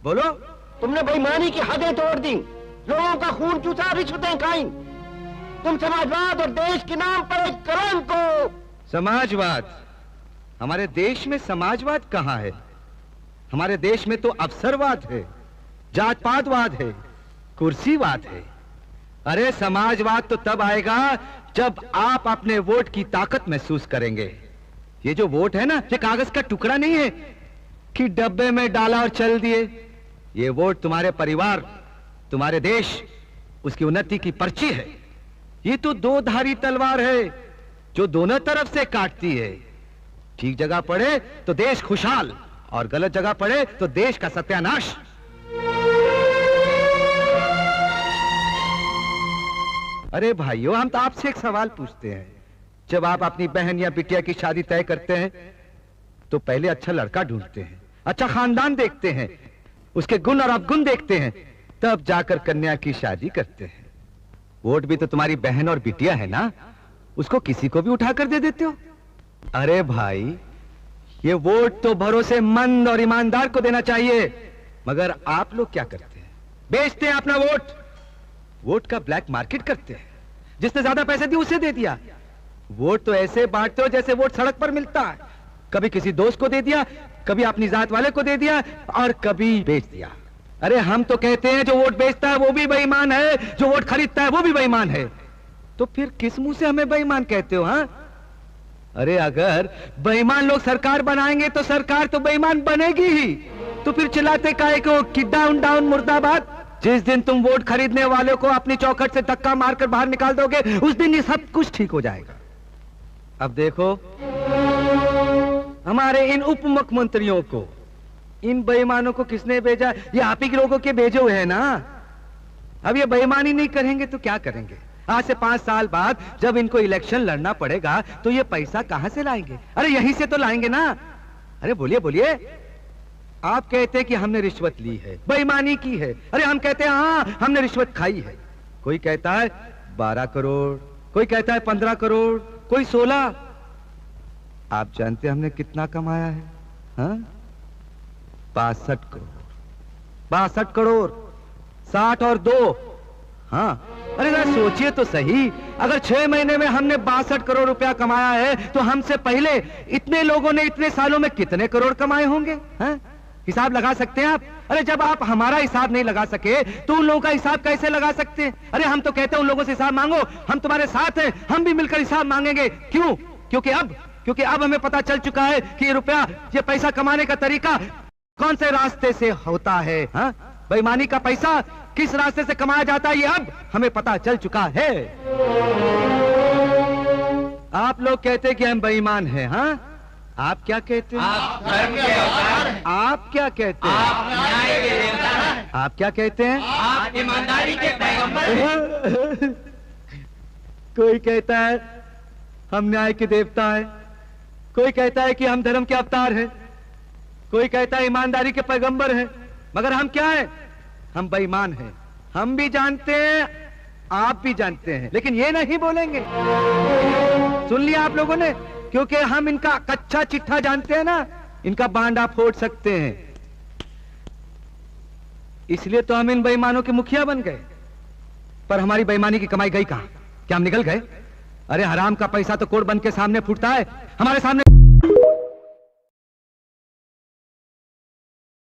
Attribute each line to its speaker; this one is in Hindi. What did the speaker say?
Speaker 1: बोलो।
Speaker 2: तुमने बेईमानी की हदें तोड़ दी, लोगों का खून चूसा, रिश्वतें खाई। तुम समाजवाद और देश के नाम पर एक कलंक को।
Speaker 1: समाजवाद? हमारे देश में समाजवाद कहां है? हमारे देश में तो अवसरवाद है, जात पातवाद है, कुर्सीवाद है। अरे समाजवाद तो तब आएगा जब आप अपने वोट की ताकत महसूस करेंगे। ये जो वोट है ना, ये कागज का टुकड़ा नहीं है कि डब्बे में डाला और चल दिए। ये वोट तुम्हारे परिवार, तुम्हारे देश, उसकी उन्नति की पर्ची है। ये तो दो धारी तलवार है जो दोनों तरफ से काटती है। ठीक जगह पड़े तो देश खुशहाल, और गलत जगह पड़े तो देश का सत्यानाश। अरे भाइयों, हम तो आपसे एक सवाल पूछते हैं। जब आप अपनी बहन या बिटिया की शादी तय करते हैं तो पहले अच्छा लड़का ढूंढते हैं, अच्छा खानदान देखते हैं, उसके गुण और अवगुण देखते हैं, तब जाकर कन्या की शादी करते हैं। वोट भी तो तुम्हारी बहन और बिटिया है ना, उसको किसी को भी उठाकर दे देते हो। अरे भाई, ये वोट तो भरोसेमंद और ईमानदार को देना चाहिए, मगर आप लोग क्या करते हैं? बेचते हैं अपना वोट, वोट का ब्लैक मार्केट करते हैं। जिसने ज्यादा पैसे दिए उसे दे दिया। वोट तो ऐसे बांटते हो जैसे वोट सड़क पर मिलता है। कभी किसी दोस्त को दे दिया, कभी अपनी जात वाले को दे दिया, और कभी बेच दिया। अरे हम तो कहते हैं जो वोट बेचता है वो भी बेईमान है, जो वोट खरीदता है वो भी बेईमान है। तो फिर किस मुंह से हमें बेईमान कहते हो? हाँ, अरे अगर बेईमान लोग सरकार बनाएंगे तो सरकार तो बेईमान बनेगी ही। तो फिर चिल्लाते काहे को कि डाउन डाउन मुर्दाबाद? जिस दिन तुम वोट खरीदने वाले को अपनी चौखट से धक्का मारकर बाहर निकाल दोगे, उस दिन ये सब कुछ ठीक हो जाएगा। अब देखो, हमारे इन उप मुख्यमंत्रियों को, इन बेईमानों को किसने भेजा? ये आप ही के लोगों के भेजे हुए हैं ना। अब ये बेईमानी नहीं करेंगे तो क्या करेंगे? आज से 5 साल बाद जब इनको इलेक्शन लड़ना पड़ेगा तो ये पैसा कहां से लाएंगे? अरे यहीं से तो लाएंगे ना। अरे बोलिए बोलिए। आप कहते हैं कि हमने रिश्वत ली है, बेईमानी की है। अरे हम कहते हैं हाँ हमने रिश्वत खाई है। कोई कहता है 12 करोड़, कोई कहता है 15 करोड़, कोई 16। आप जानते हैं हमने कितना कमाया है? हाँ, 62 करोड़। 62 करोड़, 60 और 2। हाँ, अरे जरा सोचिए तो सही, अगर 6 महीने में हमने 62 करोड़ रुपया कमाया है तो हमसे पहले इतने लोगों ने इतने सालों में कितने करोड़ कमाए होंगे? हाँ? हिसाब लगा सकते हैं आप? अरे जब आप हमारा हिसाब नहीं लगा सके तो उन लोगों का हिसाब कैसे लगा सकते हैं? अरे हम तो कहते हैं उन लोगों से हिसाब मांगो, हम तुम्हारे साथ हैं, हम भी मिलकर हिसाब मांगेंगे। क्यों? क्योंकि अब हमें पता चल चुका है कि ये रुपया, ये पैसा कमाने का तरीका कौन से रास्ते से होता है। हाँ, बेईमानी का पैसा किस रास्ते से कमाया जाता है, ये अब हमें पता चल चुका है। आप लोग कहते हैं कि हम बेईमान हैं। हाँ, आप क्या कहते हैं?
Speaker 3: आप धर्म के अवतार हैं।
Speaker 1: आप क्या कहते हैं?
Speaker 3: आप न्याय के देवता हैं।
Speaker 1: आप क्या कहते हैं?
Speaker 3: आप ईमानदारी के पैगंबर हैं।
Speaker 1: कोई कहता है हम न्याय के देवता हैं, कोई कहता है कि हम धर्म के अवतार हैं, कोई कहता है ईमानदारी के पैगंबर हैं, मगर हम क्या हैं? हम बेईमान हैं। हम भी जानते हैं, आप भी जानते हैं, लेकिन ये नहीं बोलेंगे। सुन लिया आप लोगों ने? क्योंकि हम इनका कच्चा चिट्ठा जानते हैं ना, इनका बांडा फोड़ सकते हैं। इसलिए तो हम इन बेईमानों के मुखिया बन गए। पर हमारी बेईमानी की कमाई गई कहां? क्या हम निकल गए? अरे हराम का पैसा तो कोर्ट बन के सामने फूटता है, हमारे सामने